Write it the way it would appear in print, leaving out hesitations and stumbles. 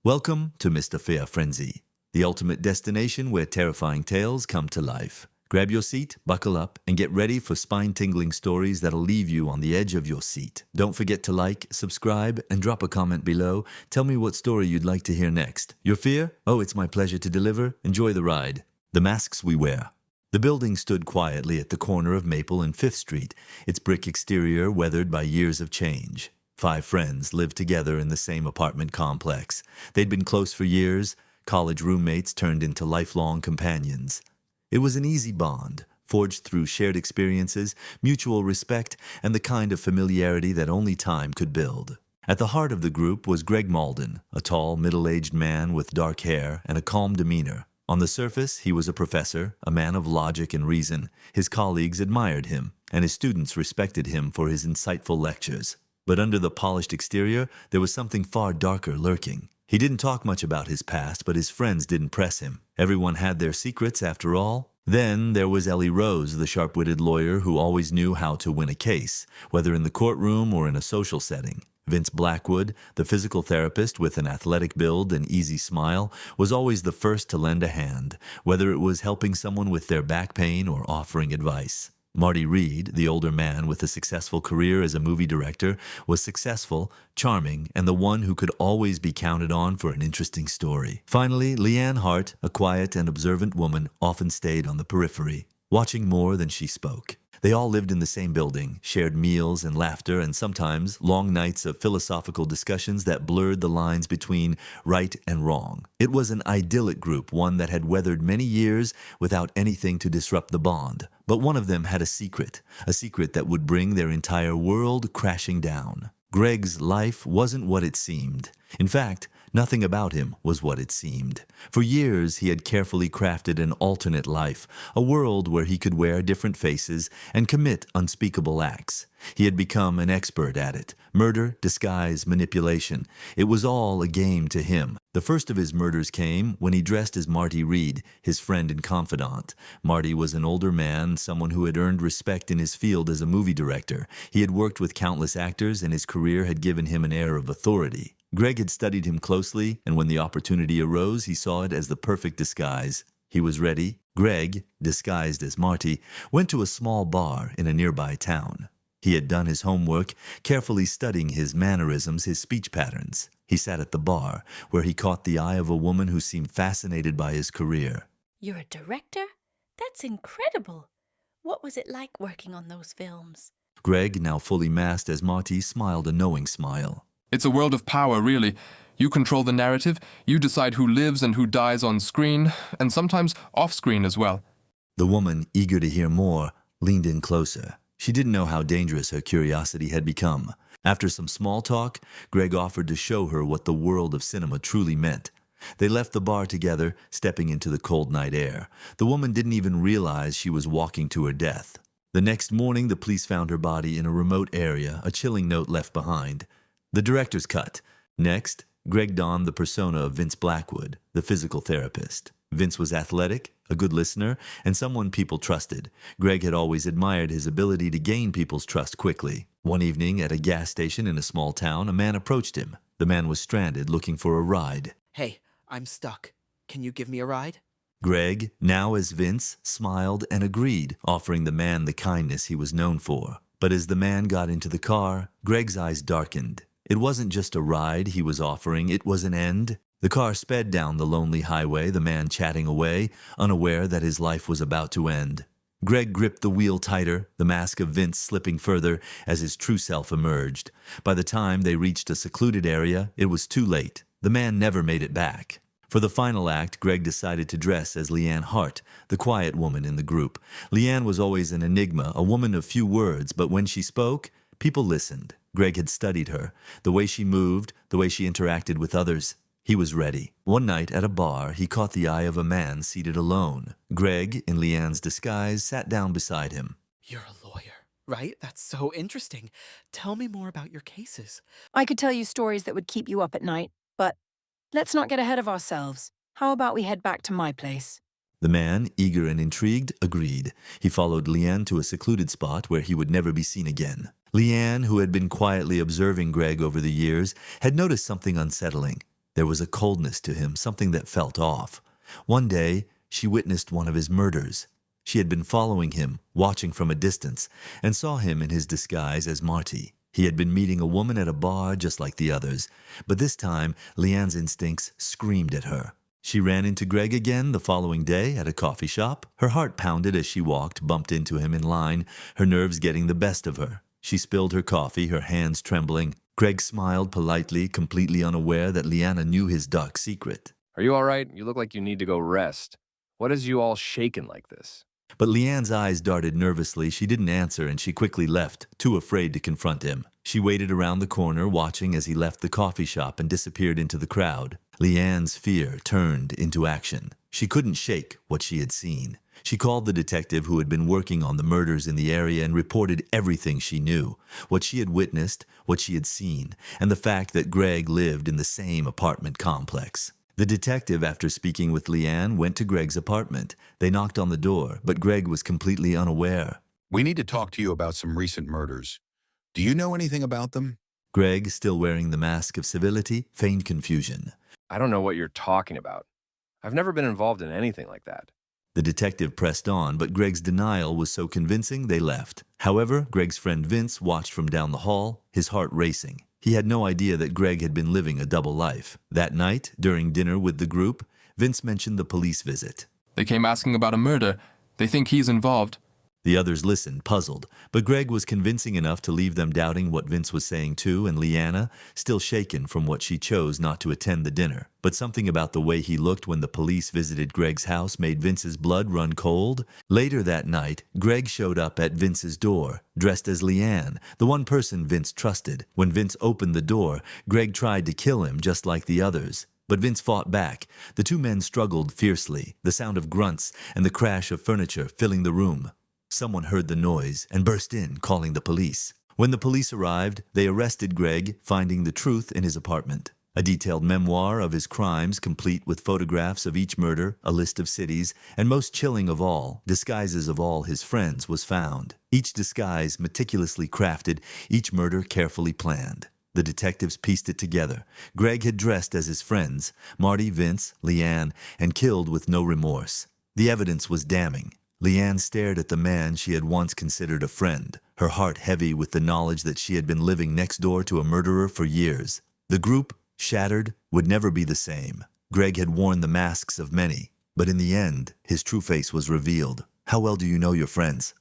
Welcome to Mr. Fear Frenzy, the ultimate destination where terrifying tales come to life. Grab your seat, buckle up, and get ready for spine-tingling stories that'll leave you on the edge of your seat. Don't forget to like, subscribe, and drop a comment below. Tell me what story you'd like to hear next. Your fear? Oh, it's my pleasure to deliver. Enjoy the ride. The Masks We Wear. The building stood quietly at the corner of Maple and 5th Street, its brick exterior weathered by years of change. 5 friends lived together in the same apartment complex. They'd been close for years, college roommates turned into lifelong companions. It was an easy bond, forged through shared experiences, mutual respect, and the kind of familiarity that only time could build. At the heart of the group was Greg Malden, a tall, middle-aged man with dark hair and a calm demeanor. On the surface, he was a professor, a man of logic and reason. His colleagues admired him, and his students respected him for his insightful lectures. But under the polished exterior, there was something far darker lurking. He didn't talk much about his past, but his friends didn't press him. Everyone had their secrets, after all. Then there was Ellie Rose, the sharp-witted lawyer who always knew how to win a case, whether in the courtroom or in a social setting. Vince Blackwood, the physical therapist with an athletic build and easy smile, was always the first to lend a hand, whether it was helping someone with their back pain or offering advice. Marty Reed, the older man with a successful career as a movie director, was successful, charming, and the one who could always be counted on for an interesting story. Finally, Leanne Hart, a quiet and observant woman, often stayed on the periphery, watching more than she spoke. They all lived in the same building, shared meals and laughter, and sometimes long nights of philosophical discussions that blurred the lines between right and wrong. It was an idyllic group, one that had weathered many years without anything to disrupt the bond. But one of them had a secret that would bring their entire world crashing down. Greg's life wasn't what it seemed. In fact, nothing about him was what it seemed. For years, he had carefully crafted an alternate life, a world where he could wear different faces and commit unspeakable acts. He had become an expert at it. Murder, disguise, manipulation. It was all a game to him. The first of his murders came when he dressed as Marty Reed, his friend and confidant. Marty was an older man, someone who had earned respect in his field as a movie director. He had worked with countless actors, and his career had given him an air of authority. Greg had studied him closely, and when the opportunity arose, he saw it as the perfect disguise. He was ready. Greg, disguised as Marty, went to a small bar in a nearby town. He had done his homework, carefully studying his mannerisms, his speech patterns. He sat at the bar, where he caught the eye of a woman who seemed fascinated by his career. You're a director? That's incredible. What was it like working on those films? Greg, now fully masked as Marty, smiled a knowing smile. It's a world of power, really. You control the narrative, you decide who lives and who dies on screen, and sometimes off-screen as well. The woman, eager to hear more, leaned in closer. She didn't know how dangerous her curiosity had become. After some small talk, Greg offered to show her what the world of cinema truly meant. They left the bar together, stepping into the cold night air. The woman didn't even realize she was walking to her death. The next morning, the police found her body in a remote area, a chilling note left behind. The director's cut. Next, Greg donned the persona of Vince Blackwood, the physical therapist. Vince was athletic, a good listener, and someone people trusted. Greg had always admired his ability to gain people's trust quickly. One evening at a gas station in a small town, a man approached him. The man was stranded, looking for a ride. Hey, I'm stuck. Can you give me a ride? Greg, now as Vince, smiled and agreed, offering the man the kindness he was known for. But as the man got into the car, Greg's eyes darkened. It wasn't just a ride he was offering, it was an end. The car sped down the lonely highway, the man chatting away, unaware that his life was about to end. Greg gripped the wheel tighter, the mask of Vince slipping further as his true self emerged. By the time they reached a secluded area, it was too late. The man never made it back. For the final act, Greg decided to dress as Leanne Hart, the quiet woman in the group. Leanne was always an enigma, a woman of few words, but when she spoke, people listened. Greg had studied her, the way she moved, the way she interacted with others. He was ready. One night at a bar, he caught the eye of a man seated alone. Greg, in Leanne's disguise, sat down beside him. You're a lawyer, right? That's so interesting. Tell me more about your cases. I could tell you stories that would keep you up at night, but let's not get ahead of ourselves. How about we head back to my place? The man, eager and intrigued, agreed. He followed Leanne to a secluded spot where he would never be seen again. Leanne, who had been quietly observing Greg over the years, had noticed something unsettling. There was a coldness to him, something that felt off. One day, she witnessed one of his murders. She had been following him, watching from a distance, and saw him in his disguise as Marty. He had been meeting a woman at a bar just like the others, but this time, Leanne's instincts screamed at her. She ran into Greg again the following day at a coffee shop. Her heart pounded as she walked, bumped into him in line, her nerves getting the best of her. She spilled her coffee, her hands trembling. Greg smiled politely, completely unaware that Leanna knew his dark secret. Are you all right? You look like you need to go rest. What has you all shaken like this? But Leanne's eyes darted nervously. She didn't answer, and she quickly left, too afraid to confront him. She waited around the corner, watching as he left the coffee shop and disappeared into the crowd. Leanne's fear turned into action. She couldn't shake what she had seen. She called the detective who had been working on the murders in the area and reported everything she knew, what she had witnessed, what she had seen, and the fact that Greg lived in the same apartment complex. The detective, after speaking with Leanne, went to Greg's apartment. They knocked on the door, but Greg was completely unaware. We need to talk to you about some recent murders. Do you know anything about them? Greg, still wearing the mask of civility, feigned confusion. I don't know what you're talking about. I've never been involved in anything like that. The detective pressed on, but Greg's denial was so convincing they left. However, Greg's friend Vince watched from down the hall, his heart racing. He had no idea that Greg had been living a double life. That night, during dinner with the group, Vince mentioned the police visit. They came asking about a murder. They think he's involved. The others listened, puzzled, but Greg was convincing enough to leave them doubting what Vince was saying too, and Leanna, still shaken from what she chose not to attend the dinner. But something about the way he looked when the police visited Greg's house made Vince's blood run cold. Later that night, Greg showed up at Vince's door, dressed as Leanne, the one person Vince trusted. When Vince opened the door, Greg tried to kill him just like the others. But Vince fought back. The two men struggled fiercely, the sound of grunts and the crash of furniture filling the room. Someone heard the noise and burst in, calling the police. When the police arrived, they arrested Greg, finding the truth in his apartment. A detailed memoir of his crimes, complete with photographs of each murder, a list of cities, and most chilling of all, disguises of all his friends was found. Each disguise meticulously crafted, each murder carefully planned. The detectives pieced it together. Greg had dressed as his friends, Marty, Vince, Leanne, and killed with no remorse. The evidence was damning. Leanne stared at the man she had once considered a friend, her heart heavy with the knowledge that she had been living next door to a murderer for years. The group, shattered, would never be the same. Greg had worn the masks of many, but in the end, his true face was revealed. How well do you know your friends?